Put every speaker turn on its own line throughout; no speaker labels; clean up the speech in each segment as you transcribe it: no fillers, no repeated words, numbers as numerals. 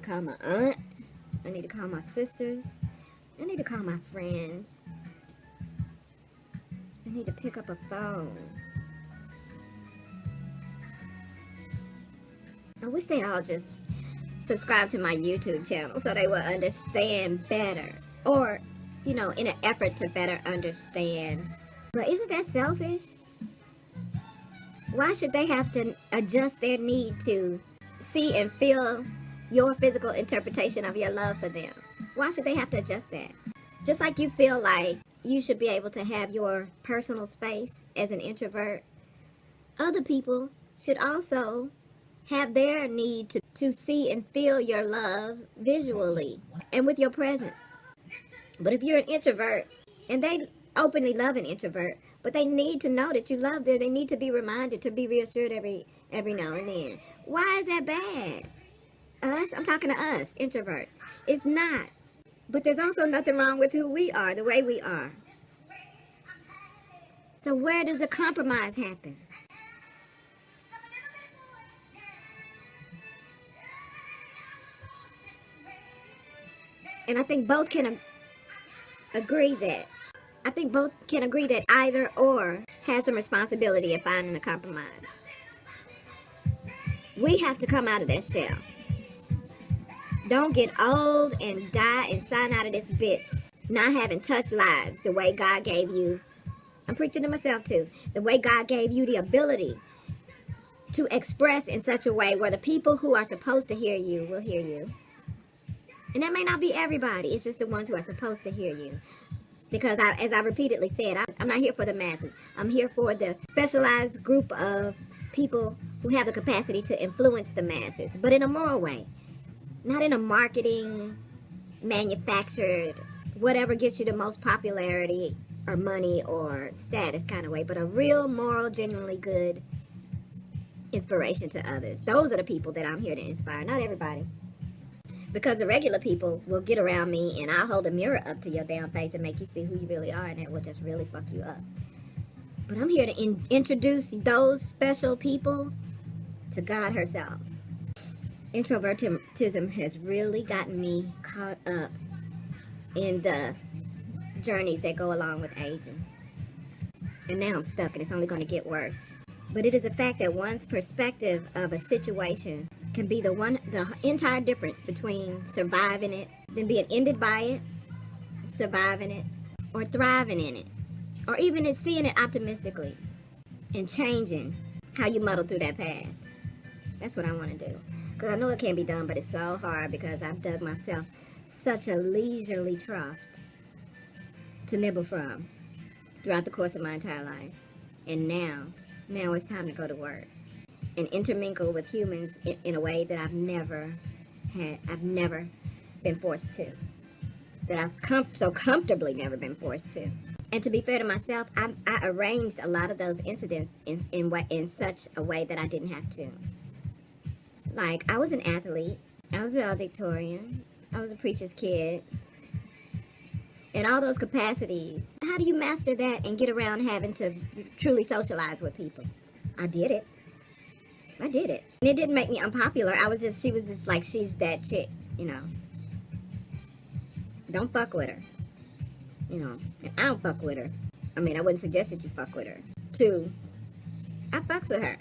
call my aunt. I need to call my sisters. I need to call my friends. I need to pick up a phone. I wish they all just subscribe to my YouTube channel so they will understand better. Or, you know, in an effort to better understand. But isn't that selfish? Why should they have to adjust their need to see and feel your physical interpretation of your love for them? Why should they have to adjust that? Just like you feel like you should be able to have your personal space as an introvert, other people should also have their need to see and feel your love visually and with your presence. But if you're an introvert and they openly love an introvert, but they need to know that you love them, they need to be reminded, to be reassured every now and then. Why is that bad? Us? I'm talking to us, introvert. It's not. But there's also nothing wrong with who we are, the way we are. So where does the compromise happen? And I think both can agree that. I think both can agree that either or has some responsibility in finding a compromise. We have to come out of that shell. Don't get old and die and sign out of this bitch not having touched lives the way God gave you. I'm preaching to myself too. The way God gave you the ability to express in such a way where the people who are supposed to hear you will hear you. And that may not be everybody. It's just the ones who are supposed to hear you. Because as I repeatedly said, I'm not here for the masses. I'm here for the specialized group of people who have the capacity to influence the masses. But in a moral way. Not in a marketing, manufactured, whatever gets you the most popularity or money or status kind of way. But a real, moral, genuinely good inspiration to others. Those are the people that I'm here to inspire. Not everybody. Because the regular people will get around me and I'll hold a mirror up to your damn face and make you see who you really are, and it will just really fuck you up. But I'm here to introduce those special people to God herself. Introvertism has really gotten me caught up in the journeys that go along with aging. And now I'm stuck and it's only going to get worse. But it is a fact that one's perspective of a situation can be the entire difference between surviving it, then being ended by it, surviving it, or thriving in it. Or even in seeing it optimistically and changing how you muddle through that path. That's what I want to do. Because I know it can be done, but it's so hard because I've dug myself such a leisurely trough to nibble from throughout the course of my entire life. And now it's time to go to work and intermingle with humans in a way that I've never been forced to. That I've so comfortably never been forced to. And to be fair to myself, I arranged a lot of those incidents in such a way that I didn't have to. Like, I was an athlete, I was valedictorian, I was a preacher's kid, and all those capacities. How do you master that and get around having to truly socialize with people? I did it. And it didn't make me unpopular. She was just like, she's that chick, you know. Don't fuck with her. You know, and I don't fuck with her. I mean, I wouldn't suggest that you fuck with her. 2, I fucks with her.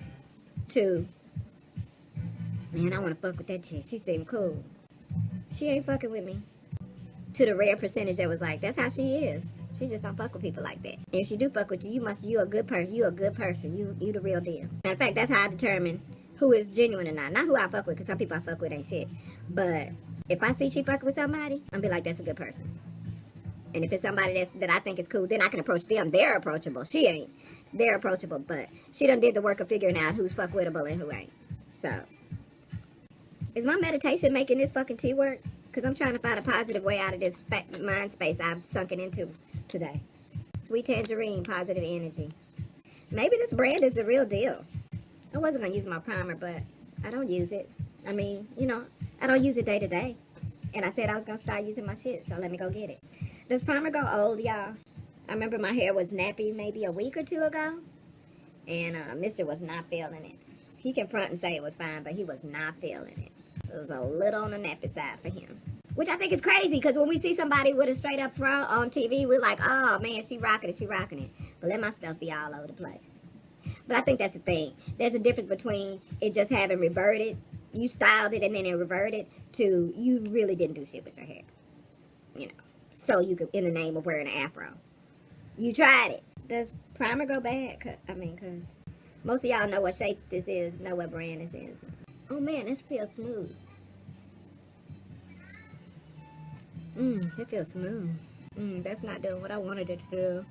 2, man, I want to fuck with that chick. She seemed cool. She ain't fucking with me. To the rare percentage that was like, that's how she is. She just don't fuck with people like that. And if she do fuck with you, you a good person. You a good person. You the real deal. Matter of fact, that's how I determine who is genuine or not. Not who I fuck with, because some people I fuck with ain't shit. But if I see she fucking with somebody, I'm be like, that's a good person. And if it's somebody that I think is cool, then I can approach them. They're approachable. She ain't. They're approachable, but she done did the work of figuring out who's fuck wittable and who ain't. So, is my meditation making this fucking tea work? Because I'm trying to find a positive way out of this mind space I've sunken into today. Sweet tangerine, positive energy. Maybe this brand is the real deal. I wasn't going to use my primer, but I don't use it. I mean, you know, I don't use it day to day. And I said I was going to start using my shit, so let me go get it. Does primer go old, y'all? I remember my hair was nappy maybe a week or 2 ago. And Mr. was not feeling it. He can front and say it was fine, but he was not feeling it. It was a little on the nappy side for him. Which I think is crazy, because when we see somebody with a straight up fro on TV, we're like, oh man, she rocking it, she rocking it. But let my stuff be all over the place. But I think that's the thing. There's a difference between it just having reverted, you styled it and then it reverted, to you really didn't do shit with your hair. You know, so you could, in the name of wearing an afro. You tried it. Does primer go bad? Because most of y'all know what shape this is, know what brand this is. Oh man, this feels smooth. It feels smooth. That's not doing what I wanted it to do.